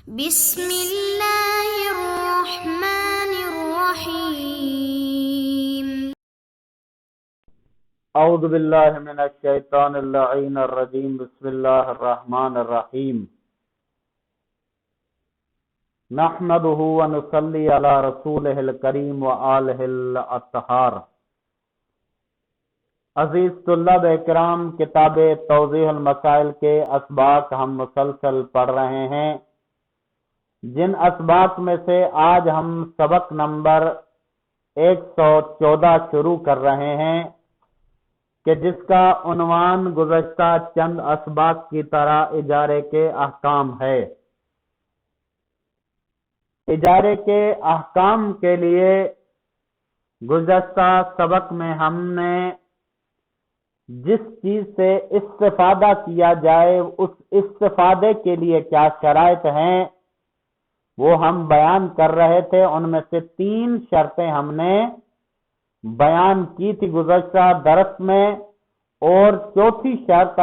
بسم اللہ الرحمن الرحیم۔ اعوذ باللہ من الشیطان اللعین الرجیم، بسم اللہ الرحمن الرحیم۔ نحمده ونصلی علی رسولہ الکریم وآلہ الاطہار۔ عزیز طلاب اکرام، کتاب توضیح المسائل کے اسباق ہم مسلسل پڑھ رہے ہیں، جن اسباق میں سے آج ہم سبق نمبر 114 شروع کر رہے ہیں کہ جس کا عنوان گزشتہ چند اسباق کی طرح اجارے کے احکام ہے۔ اجارے کے احکام کے لیے گزشتہ سبق میں ہم نے جس چیز سے استفادہ کیا جائے اس استفادے کے لیے کیا شرائط ہیں وہ ہم بیان کر رہے تھے۔ ان میں سے 3 شرطیں ہم نے بیان کی تھی گزشتہ درس میں، اور 4تھی شرط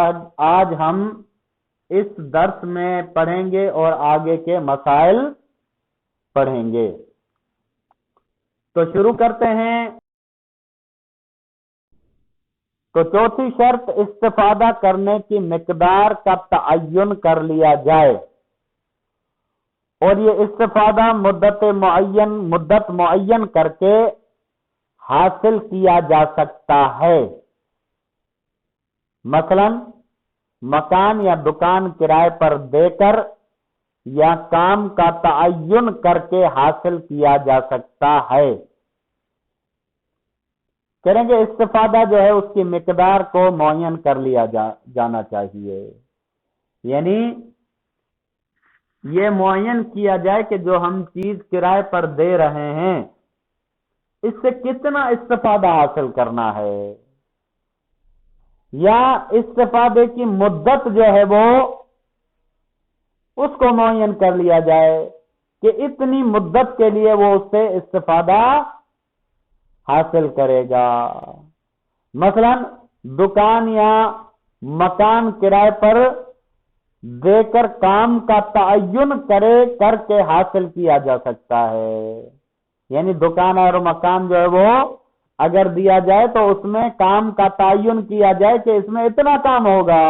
آج ہم اس درس میں پڑھیں گے اور آگے کے مسائل پڑھیں گے۔ تو شروع کرتے ہیں۔ تو 4تھی شرط، استفادہ کرنے کی مقدار کا تعین کر لیا جائے، اور یہ استفادہ مدت معین کر کے حاصل کیا جا سکتا ہے۔ مثلا مکان یا دکان کرائے پر دے کر یا کام کا تعین کر کے حاصل کیا جا سکتا ہے۔ کریں گے استفادہ جو ہے اس کی مقدار کو معین کر لیا جانا چاہیے، یعنی یہ معین کیا جائے کہ جو ہم چیز کرائے پر دے رہے ہیں اس سے کتنا استفادہ حاصل کرنا ہے، یا استفادے کی مدت جو ہے وہ اس کو معین کر لیا جائے کہ اتنی مدت کے لیے وہ اس سے استفادہ حاصل کرے گا۔ مثلا دکان یا مکان کرائے پر دے کر کام کا تعین کر کے حاصل کیا جا سکتا ہے، یعنی دکان اور مکان جو ہے وہ اگر دیا جائے تو اس میں کام کا تعین کیا جائے کہ اس میں اتنا کام ہوگا،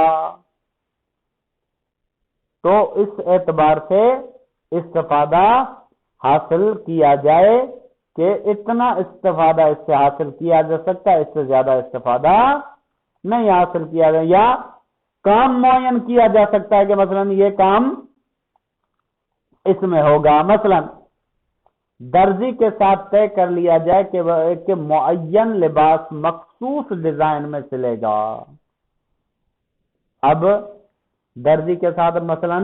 تو اس اعتبار سے استفادہ حاصل کیا جائے کہ اتنا استفادہ اس سے حاصل کیا جا سکتا ہے، اس سے زیادہ استفادہ نہیں حاصل کیا جائے۔ یا کام معین کیا جا سکتا ہے کہ مثلا یہ کام اس میں ہوگا۔ مثلا درزی کے ساتھ طے کر لیا جائے کہ معین لباس مخصوص ڈیزائن میں سلے گا۔ اب درزی کے ساتھ مثلا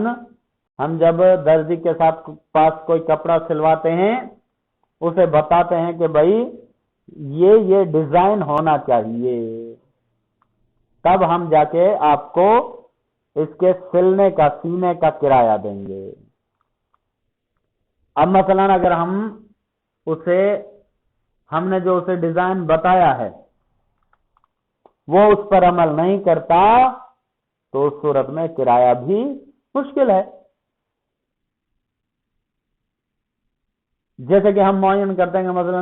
ہم جب درزی کے ساتھ پاس کوئی کپڑا سلواتے ہیں اسے بتاتے ہیں کہ بھائی یہ ڈیزائن ہونا چاہیے، تب ہم جا کے آپ کو اس کے سینے کا کرایہ دیں گے۔ اب مثلا اگر ہم نے جو اسے ڈیزائن بتایا ہے وہ اس پر عمل نہیں کرتا تو اس صورت میں کرایہ بھی مشکل ہے۔ جیسے کہ ہم معین کرتے ہیں کہ مثلا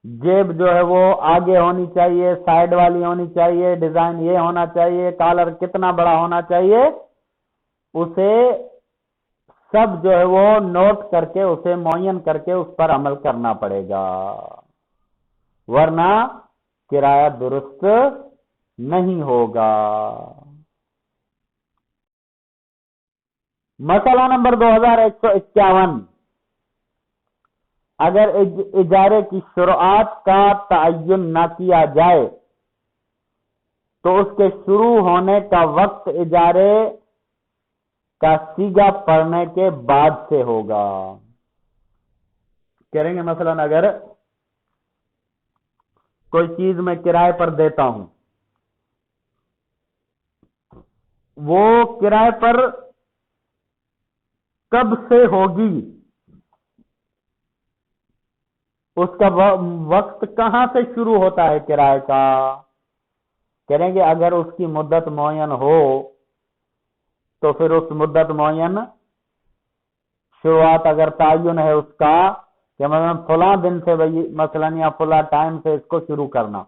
جیب جو ہے وہ آگے ہونی چاہیے، سائیڈ والی ہونی چاہیے، ڈیزائن یہ ہونا چاہیے، کالر کتنا بڑا ہونا چاہیے، اسے سب جو ہے وہ نوٹ کر کے اسے معین کر کے اس پر عمل کرنا پڑے گا، ورنہ کرایہ درست نہیں ہوگا۔ مسئلہ نمبر 2151، اگر اجارے کی شروعات کا تعین نہ کیا جائے تو اس کے شروع ہونے کا وقت اجارے کا سیگا پڑنے کے بعد سے ہوگا۔ کریں گے مثلا اگر کوئی چیز میں کرائے پر دیتا ہوں، وہ کرائے پر کب سے ہوگی، اس کا وقت کہاں سے شروع ہوتا ہے کرائے کا، کریں گے اگر اس کی مدت معین ہو تو پھر اس مدت معین شروعات اگر تعین ہے اس کا کہ مثلا فلاں دن سے مثلا یا فلاں ٹائم سے اس کو شروع کرنا،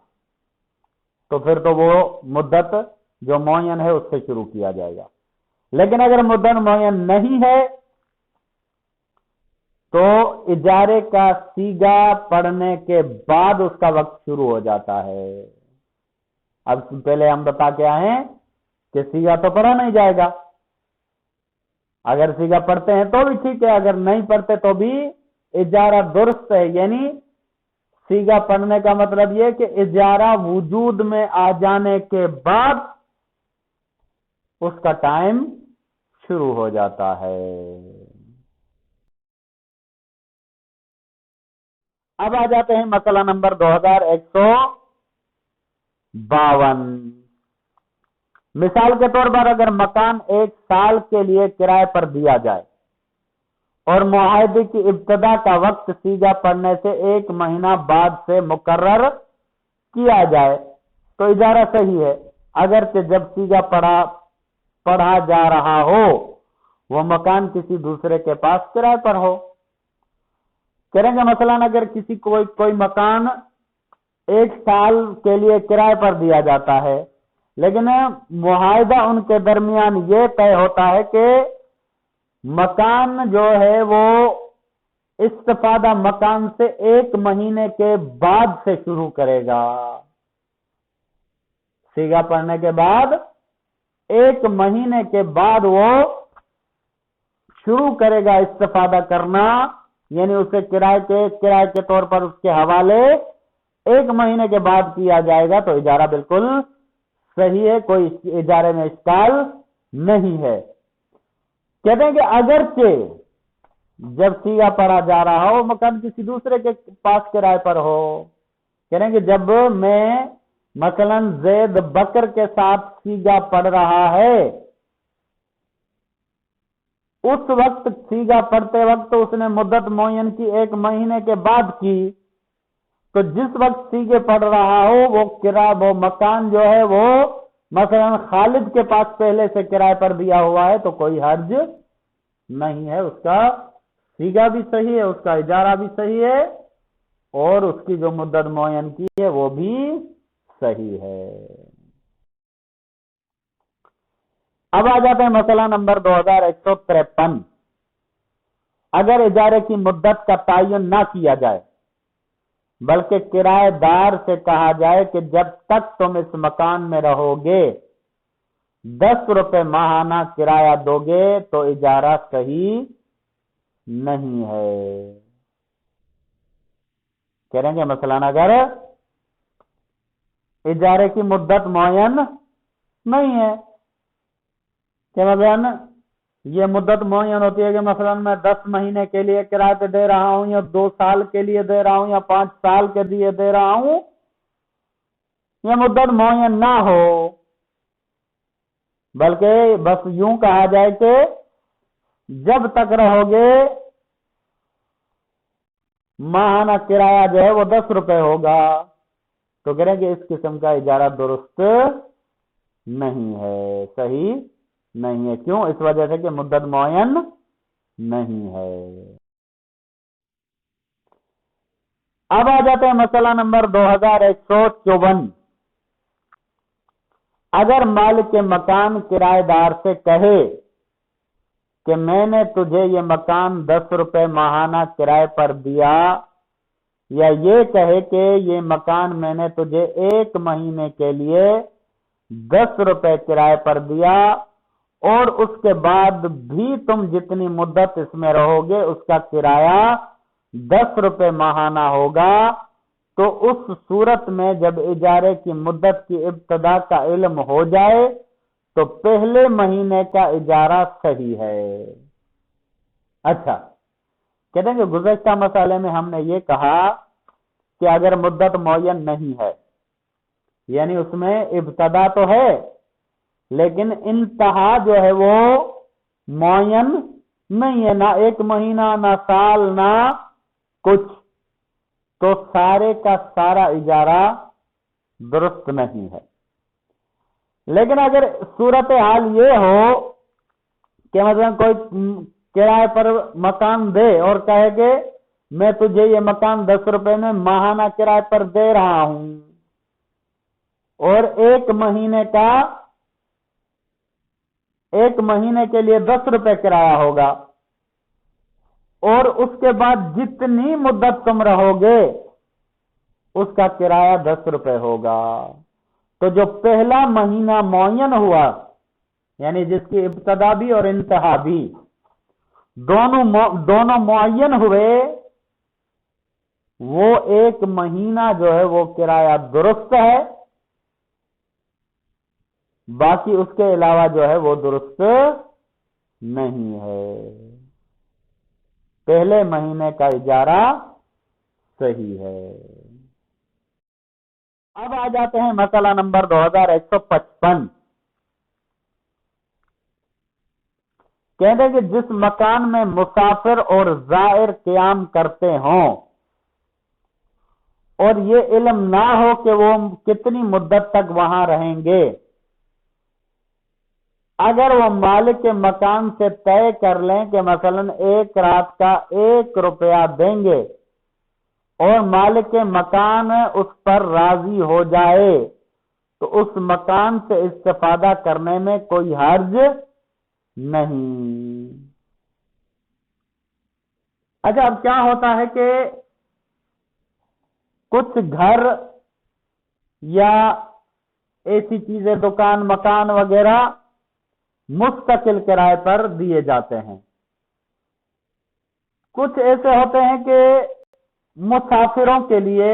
تو پھر تو وہ مدت جو معین ہے اس سے شروع کیا جائے گا۔ لیکن اگر مدت معین نہیں ہے تو اجارے کا سیگا پڑنے کے بعد اس کا وقت شروع ہو جاتا ہے۔ اب پہلے ہم بتا کے آئے ہیں کہ سیگا تو پڑھا نہیں جائے گا، اگر سیگا پڑھتے ہیں تو بھی ٹھیک ہے، اگر نہیں پڑھتے تو بھی اجارہ درست ہے۔ یعنی سیگا پڑھنے کا مطلب یہ کہ اجارہ وجود میں آ جانے کے بعد اس کا ٹائم شروع ہو جاتا ہے۔ اب آ جاتے ہیں مسئلہ نمبر 2152۔ مثال کے طور پر اگر مکان 1 سال کے لیے کرائے پر دیا جائے اور معاہدے کی ابتدا کا وقت سیگا پڑنے سے 1 مہینہ بعد سے مقرر کیا جائے تو اجارہ صحیح ہے، اگرچہ جب سیگا پڑھا جا رہا ہو وہ مکان کسی دوسرے کے پاس کرائے پر ہو۔ کریں گے مثلا اگر کسی کوئی مکان 1 سال کے لیے کرائے پر دیا جاتا ہے، لیکن معاہدہ ان کے درمیان یہ طے ہوتا ہے کہ مکان جو ہے وہ استفادہ مکان سے 1 مہینے کے بعد سے شروع کرے گا، سیگا پڑھنے کے بعد 1 مہینے کے بعد وہ شروع کرے گا استفادہ کرنا، یعنی اسے کرائے کے طور پر اس کے حوالے 1 مہینے کے بعد کیا جائے گا تو اجارہ بالکل صحیح ہے، کوئی اجارے میں اشکال نہیں ہے۔ کہتے ہیں کہ اگرچہ جب سیگا پڑھا جا رہا ہو مکان کسی دوسرے کے پاس کرائے پر ہو، کہتے ہیں کہ جب میں مثلا زید بکر کے ساتھ سیگا پڑھ رہا ہے، اس وقت سیگا پڑھتے وقت اس نے مدت معین کی 1 مہینے کے بعد کی، تو جس وقت سیگے پڑھ رہا ہو وہ مکان جو ہے وہ مثلا خالد کے پاس پہلے سے کرائے پر دیا ہوا ہے تو کوئی حرج نہیں ہے، اس کا سیگا بھی صحیح ہے، اس کا اجارہ بھی صحیح ہے اور اس کی جو مدت معین کی ہے وہ بھی صحیح ہے۔ اب آ جاتے ہیں مسئلہ نمبر 2153۔ اگر اجارے کی مدت کا تعین نہ کیا جائے بلکہ کرایہ دار سے کہا جائے کہ جب تک تم اس مکان میں رہو گے 10 روپے ماہانہ کرایہ دو گے تو اجارہ صحیح نہیں ہے۔ کہہ رہے ہیں مثلاً اگر اجارے کی مدت معین نہیں ہے کہ مثلاً یہ مدت معین ہوتی ہے کہ مثلاً میں 10 مہینے کے لیے کرایہ پہ دے رہا ہوں یا 2 سال کے لیے دے رہا ہوں یا 5 سال کے لیے دے رہا ہوں، یہ مدت معین نہ ہو بلکہ بس یوں کہا جائے کہ جب تک رہو گے ماہانہ کرایہ جو ہے وہ 10 روپے ہوگا، تو کہہ رہے ہیں کہ اس قسم کا اجارہ درست نہیں ہے، صحیح نہیں ہے۔ کیوں؟ اس وجہ سے کہ مدت معین نہیں ہے۔ اب آ جاتے ہیں مسئلہ نمبر 2154۔ اگر مالک مکان کرایہ دار سے کہے کہ میں نے تجھے یہ مکان 10 روپے ماہانہ کرائے پر دیا، یا یہ کہے کہ یہ مکان میں نے تجھے 1 مہینے کے لیے 10 روپے کرائے پر دیا اور اس کے بعد بھی تم جتنی مدت اس میں رہو گے اس کا کرایہ 10 روپے ماہانہ ہوگا، تو اس صورت میں جب اجارے کی مدت کی ابتدا کا علم ہو جائے تو پہلے مہینے کا اجارہ صحیح ہے۔ اچھا، کہتے ہیں کہ گزشتہ مسئلے میں ہم نے یہ کہا کہ اگر مدت معین نہیں ہے یعنی اس میں ابتدا تو ہے لیکن انتہا جو ہے وہ معین نہیں ہے، نہ 1 مہینہ نہ سال نہ کچھ، تو سارے کا سارا اجارہ درست نہیں ہے۔ لیکن اگر صورتحال یہ ہو کہ مثلا کرائے پر مکان دے اور کہے کہ میں تجھے یہ مکان 10 روپے میں ماہانہ کرائے پر دے رہا ہوں اور ایک مہینے کے لیے 10 روپے کرایہ ہوگا اور اس کے بعد جتنی مدت تم رہو گے اس کا کرایہ 10 روپے ہوگا. تو جو پہلا مہینہ معین ہوا یعنی جس کی ابتدا بھی اور انتہا بھی دونوں معین ہوئے وہ ایک مہینہ جو ہے وہ کرایہ درست ہے، باقی اس کے علاوہ جو ہے وہ درست نہیں ہے. پہلے مہینے کا اجارہ صحیح ہے. اب آ جاتے ہیں مسئلہ نمبر 2155. کہتے ہیں کہ جس مکان میں مسافر اور زائر قیام کرتے ہوں اور یہ علم نہ ہو کہ وہ کتنی مدت تک وہاں رہیں گے، اگر وہ مالک کے مکان سے طے کر لیں کہ مثلا 1 رات کا 1 روپیہ دیں گے اور مالک کے مکان اس پر راضی ہو جائے تو اس مکان سے استفادہ کرنے میں کوئی حرج نہیں. اچھا، اب کیا ہوتا ہے کہ کچھ گھر یا ایسی چیزیں دکان مکان وغیرہ مستقل کرائے پر دیے جاتے ہیں، کچھ ایسے ہوتے ہیں کہ مسافروں کے لیے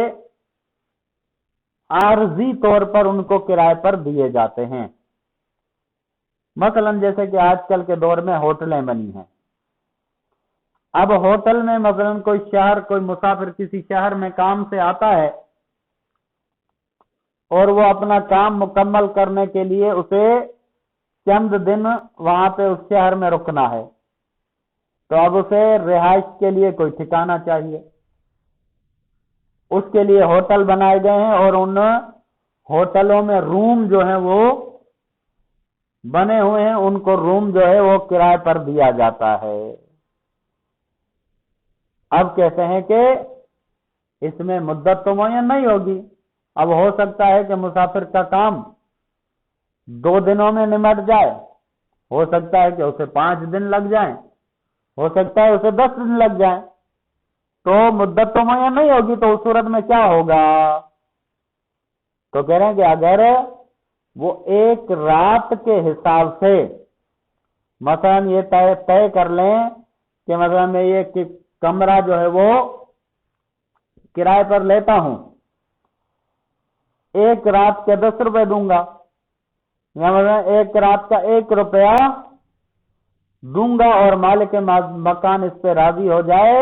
عارضی طور پر ان کو کرائے پر دیے جاتے ہیں. مثلا جیسے کہ آج کل کے دور میں ہوٹلیں بنی ہیں. اب ہوٹل میں مثلا کوئی مسافر کسی شہر میں کام سے آتا ہے اور وہ اپنا کام مکمل کرنے کے لیے اسے چند دن وہاں پہ اس شہر میں رکنا ہے، تو اب اسے رہائش کے لیے کوئی ٹھکانہ چاہیے. اس کے لیے ہوٹل بنائے گئے ہیں اور ان ہوٹلوں میں روم جو ہیں وہ بنے ہوئے ہیں، ان کو روم جو ہے وہ کرائے پر دیا جاتا ہے. اب کہتے ہیں کہ اس میں مدت تو معین نہیں ہوگی. اب ہو سکتا ہے کہ مسافر کا کام 2 دنوں میں نمٹ جائے، ہو سکتا ہے کہ اسے 5 دن لگ جائیں، ہو سکتا ہے اسے 10 دن لگ جائیں، تو مدت تو معین نہیں ہوگی. تو اس صورت میں کیا ہوگا؟ تو کہہ رہے ہیں کہ اگر وہ 1 رات کے حساب سے مثلا یہ طے کر لیں کہ مثلا میں یہ کمرہ جو ہے وہ کرائے پر لیتا ہوں، 1 رات کے 10 روپے دوں گا، یا مثلا 1 رات کا 1 روپیہ دوں گا اور مالک مکان اس پہ راضی ہو جائے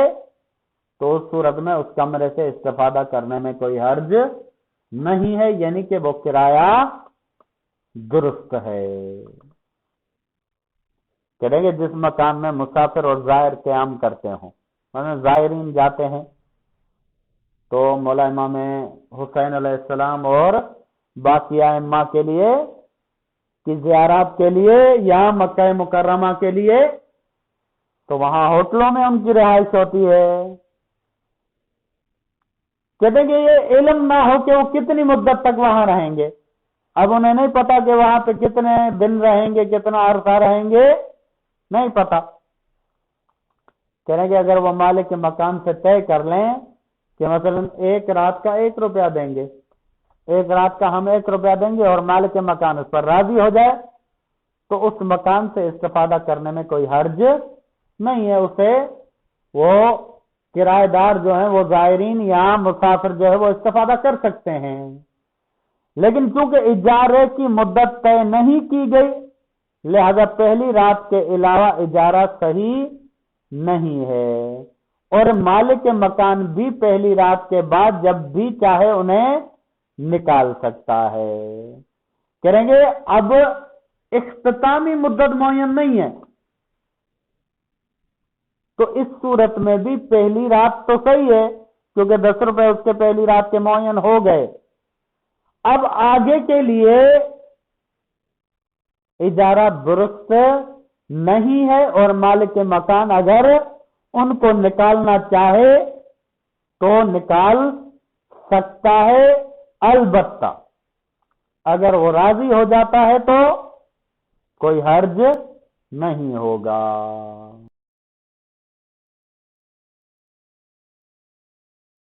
تو اس صورت میں اس کمرے سے استفادہ کرنے میں کوئی حرج نہیں ہے، یعنی کہ وہ کرایہ درست ہے. کہیں گے جس مکان میں مسافر اور زائر قیام کرتے ہوں، مثلا زائرین جاتے ہیں تو مولا امام حسین علیہ السلام اور باقی ائمہ کے لیے کی زیارات کے لیے یا مکہ مکرمہ کے لیے، تو وہاں ہوٹلوں میں ان کی رہائش ہوتی ہے. کہتے ہیں کہ یہ علم نہ ہو کہ وہ کتنی مدت تک وہاں رہیں گے. اب انہیں نہیں پتا کہ وہاں پہ کتنے دن رہیں گے، کتنا عرصہ رہیں گے، نہیں پتا. کہہ رہے ہیں کہ اگر وہ مالک کے مکان سے طے کر لیں کہ مثلا 1 رات کا 1 روپیہ دیں گے، 1 رات کا ہم 1 روپیہ دیں گے اور مالک کے مکان اس پر راضی ہو جائے تو اس مکان سے استفادہ کرنے میں کوئی حرج نہیں ہے. اسے وہ کرایہ دار جو ہیں وہ زائرین یا مسافر جو ہے وہ استفادہ کر سکتے ہیں. لیکن چونکہ اجارے کی مدت طے نہیں کی گئی لہذا پہلی رات کے علاوہ اجارہ صحیح نہیں ہے، اور مالک مکان بھی پہلی رات کے بعد جب بھی چاہے انہیں نکال سکتا ہے. کریں گے اب اختتامی مدت معین نہیں ہے، تو اس صورت میں بھی پہلی رات تو صحیح ہے کیونکہ 10 روپے اس کے پہلی رات کے معین ہو گئے. اب آگے کے لیے اجارہ درست نہیں ہے، اور مالک مکان اگر ان کو نکالنا چاہے تو نکال سکتا ہے، البتہ اگر وہ راضی ہو جاتا ہے تو کوئی حرج نہیں ہوگا۔